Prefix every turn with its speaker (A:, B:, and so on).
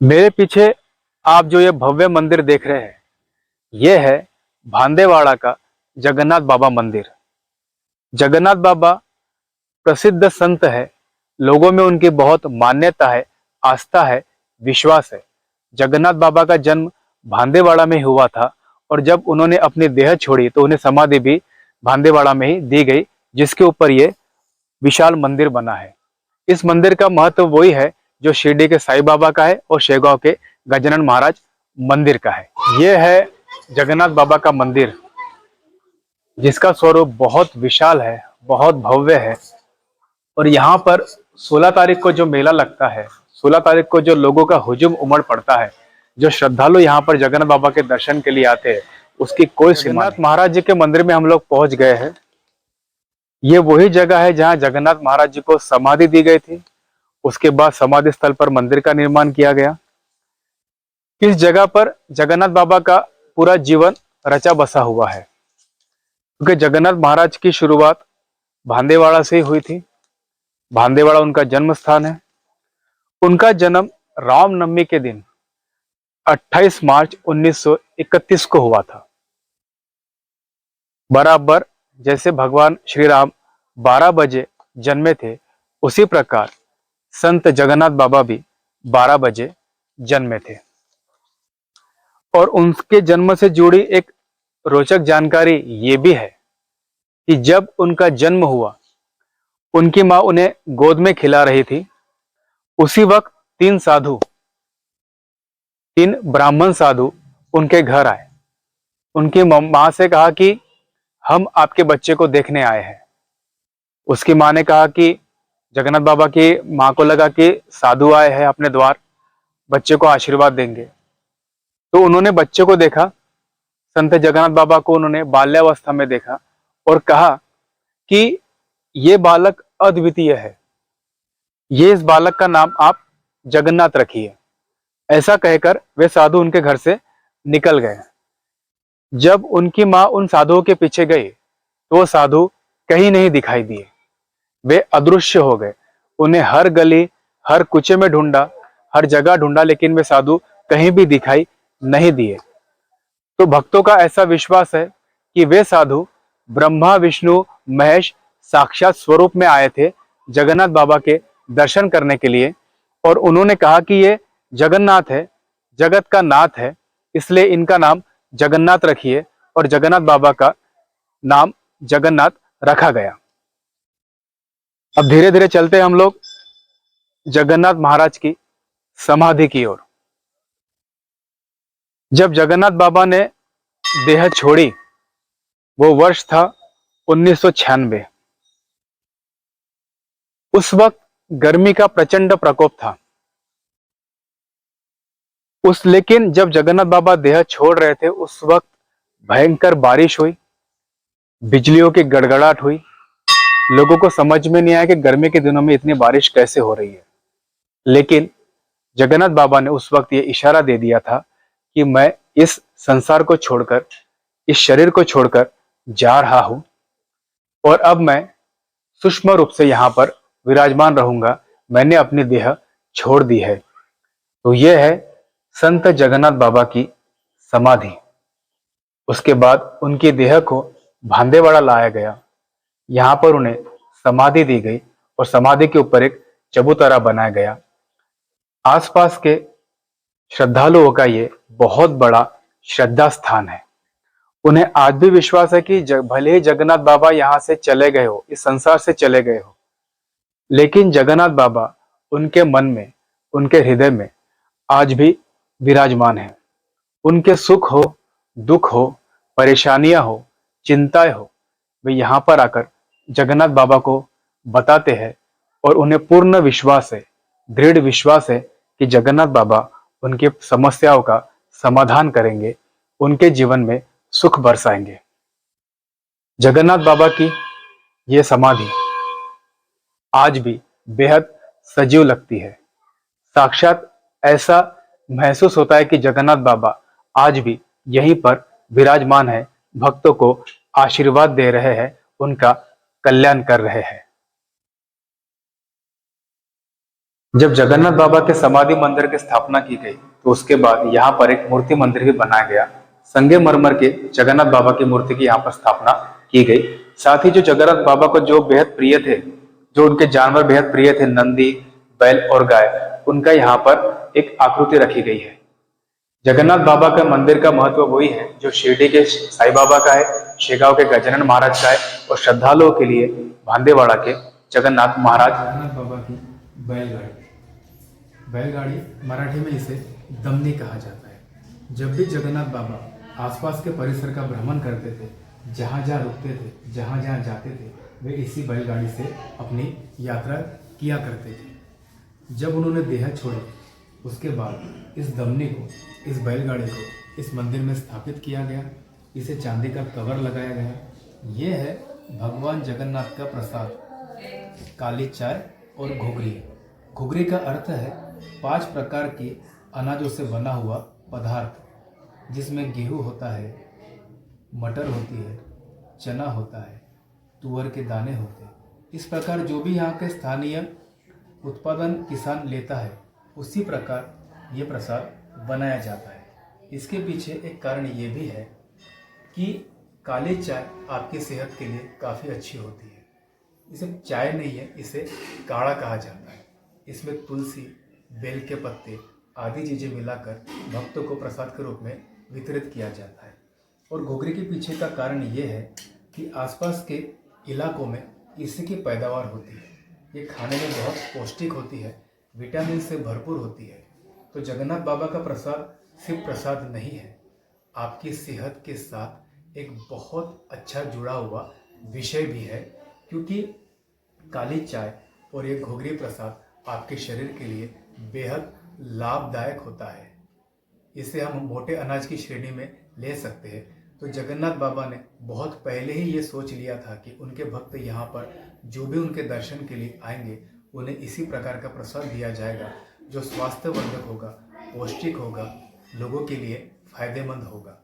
A: मेरे पीछे आप जो ये भव्य मंदिर देख रहे हैं, ये है भांदेवाड़ा का जगन्नाथ बाबा मंदिर। जगन्नाथ बाबा प्रसिद्ध संत है। लोगों में उनकी बहुत मान्यता है, आस्था है, विश्वास है। जगन्नाथ बाबा का जन्म भांदेवाड़ा में हुआ था और जब उन्होंने अपनी देह छोड़ी तो उन्हें समाधि भी भांदेवाड़ा में ही दी गई, जिसके ऊपर ये विशाल मंदिर बना है। इस मंदिर का महत्व वही है जो शिरडी के साईं बाबा का है और शेगांव के गजानन महाराज मंदिर का है। यह है जगन्नाथ बाबा का मंदिर, जिसका स्वरूप बहुत विशाल है, बहुत भव्य है। और यहाँ पर 16 तारीख को जो मेला लगता है, 16 तारीख को जो लोगों का हुजूम उमड़ पड़ता है, जो श्रद्धालु यहाँ पर जगन्नाथ बाबा के दर्शन के लिए आते हैं, उसकी कोई सीमा नहीं। जगन्नाथ महाराज जी के मंदिर में हम लोग पहुंच गए हैं। ये वही जगह है जहाँ जगन्नाथ महाराज जी को समाधि दी गई थी। उसके बाद समाधि स्थल पर मंदिर का निर्माण किया गया। इस जगह पर जगन्नाथ बाबा का पूरा जीवन रचा बसा हुआ है, क्योंकि जगन्नाथ महाराज की शुरुआत भांदेवाड़ा से ही हुई थी। भांदेवाड़ा उनका जन्म स्थान है। उनका जन्म रामनवमी के दिन 28 मार्च 1931 को हुआ था। बराबर जैसे भगवान श्री राम 12 बजे जन्मे थे, उसी प्रकार संत जगन्नाथ बाबा भी 12 बजे जन्मे थे। और उनके जन्म से जुड़ी एक रोचक जानकारी ये भी है कि जब उनका जन्म हुआ, उनकी मां उन्हें गोद में खिला रही थी। उसी वक्त तीन ब्राह्मण साधु उनके घर आए। उनकी मां से कहा कि हम आपके बच्चे को देखने आए हैं। उसकी मां ने कहा कि जगन्नाथ बाबा की मां को लगा कि साधु आए हैं अपने द्वार, बच्चे को आशीर्वाद देंगे। तो उन्होंने बच्चे को देखा, संत जगन्नाथ बाबा को उन्होंने बाल्यावस्था में देखा और कहा कि ये बालक अद्वितीय है, ये इस बालक का नाम आप जगन्नाथ रखिए। ऐसा कहकर वे साधु उनके घर से निकल गए। जब उनकी मां उन साधुओं के पीछे गई तो वो साधु कहीं नहीं दिखाई दिए, वे अदृश्य हो गए। उन्हें हर गली, हर कुचे में ढूंढा, हर जगह ढूंढा, लेकिन वे साधु कहीं भी दिखाई नहीं दिए। तो भक्तों का ऐसा विश्वास है कि वे साधु ब्रह्मा विष्णु महेश साक्षात स्वरूप में आए थे जगन्नाथ बाबा के दर्शन करने के लिए। और उन्होंने कहा कि ये जगन्नाथ है, जगत का नाथ है, इसलिए इनका नाम जगन्नाथ रखिए। और जगन्नाथ बाबा का नाम जगन्नाथ रखा गया। अब धीरे धीरे चलते हम लोग जगन्नाथ महाराज की समाधि की ओर। जब जगन्नाथ बाबा ने देह छोड़ी, वो वर्ष था 1996। उस वक्त गर्मी का प्रचंड प्रकोप था। लेकिन जब जगन्नाथ बाबा देह छोड़ रहे थे, उस वक्त भयंकर बारिश हुई, बिजलियों की गड़गड़ाहट हुई। लोगों को समझ में नहीं आया कि गर्मी के दिनों में इतनी बारिश कैसे हो रही है। लेकिन जगन्नाथ बाबा ने उस वक्त ये इशारा दे दिया था कि मैं इस संसार को छोड़कर, इस शरीर को छोड़कर जा रहा हूं और अब मैं सूक्ष्म रूप से यहां पर विराजमान रहूंगा। मैंने अपनी देह छोड़ दी है। तो यह है संत जगन्नाथ बाबा की समाधि। उसके बाद उनकी देह को भांदेवाड़ा लाया गया। यहां पर उन्हें समाधि दी गई और समाधि के ऊपर एक चबूतरा बनाया गया। आसपास के श्रद्धालुओं का ये बहुत बड़ा श्रद्धा स्थान है। उन्हें आज भी विश्वास है कि भले ही जगन्नाथ बाबा यहाँ से चले गए हो, इस संसार से चले गए हो, लेकिन जगन्नाथ बाबा उनके मन में, उनके हृदय में आज भी विराजमान है। उनके सुख हो, दुख हो, परेशानियां हो, चिंताएं हो, वे यहाँ पर आकर जगन्नाथ बाबा को बताते हैं और उन्हें पूर्ण विश्वास है, दृढ़ विश्वास है कि जगन्नाथ बाबा उनकी समस्याओं का समाधान करेंगे, उनके जीवन में सुख बरसाएंगे। जगन्नाथ बाबा की ये समाधि आज भी बेहद सजीव लगती है। साक्षात ऐसा महसूस होता है कि जगन्नाथ बाबा आज भी यहीं पर विराजमान है, भक्तों को आशीर्वाद दे रहे हैं, उनका कल्याण कर रहे हैं। जब जगन्नाथ बाबा के समाधि मंदिर की स्थापना की गई तो उसके बाद यहाँ पर एक मूर्ति मंदिर भी बनाया गया। संगमरमर के जगन्नाथ बाबा की मूर्ति की यहाँ पर स्थापना की गई। साथ ही जो जगन्नाथ बाबा को जो बेहद प्रिय थे, जो उनके जानवर बेहद प्रिय थे, नंदी, बैल और गाय, उनका यहाँ पर एक आकृति रखी गई है। जगन्नाथ बाबा का मंदिर का महत्व वही है जो शिरडी के साईं बाबा का है, शेगांव के गजानन महाराज का है और श्रद्धालुओं के लिए भांदेवाड़ा के जगन्नाथ महाराज। जगन्नाथ बाबा की बैलगाड़ी मराठी में इसे दमनी कहा जाता है। जब भी जगन्नाथ बाबा आसपास के परिसर का भ्रमण करते थे, जहाँ जहाँ रुकते थे, जहाँ जहाँ जाते थे, वे इसी बैलगाड़ी से अपनी यात्रा किया करते थे। जब उन्होंने देह छोड़ी उसके बाद इस दमनी को, इस बैलगाड़ी को इस मंदिर में स्थापित किया गया। इसे चांदी का कवर लगाया गया। ये है भगवान जगन्नाथ का प्रसाद, काली चाय और घुघरी। घुघरी का अर्थ है 5 प्रकार के अनाजों से बना हुआ पदार्थ, जिसमें गेहूँ होता है, मटर होती है, चना होता है, तुअर के दाने होते हैं। इस प्रकार जो भी यहाँ के स्थानीय उत्पादन किसान लेता है, उसी प्रकार ये प्रसाद बनाया जाता है। इसके पीछे एक कारण ये भी है कि काली चाय आपकी सेहत के लिए काफ़ी अच्छी होती है। इसे चाय नहीं है, इसे काढ़ा कहा जाता है। इसमें तुलसी, बेल के पत्ते आदि चीज़ें मिलाकर भक्तों को प्रसाद के रूप में वितरित किया जाता है। और घुघरी के पीछे का कारण ये है कि आसपास के इलाकों में इसकी पैदावार होती है। ये खाने में बहुत पौष्टिक होती है, विटामिन से भरपूर होती है। तो जगन्नाथ बाबा का प्रसाद सिर्फ प्रसाद नहीं है, आपकी सेहत के साथ एक बहुत अच्छा जुड़ा हुआ विषय भी है, क्योंकि काली चाय और ये घुघरी प्रसाद आपके शरीर के लिए बेहद लाभदायक होता है। इसे हम मोटे अनाज की श्रेणी में ले सकते हैं। तो जगन्नाथ बाबा ने बहुत पहले ही ये सोच लिया था कि उनके भक्त यहाँ पर जो भी उनके दर्शन के लिए आएंगे, उन्हें इसी प्रकार का प्रसाद दिया जाएगा, जो स्वास्थ्यवर्धक होगा, पौष्टिक होगा, लोगों के लिए फायदेमंद होगा।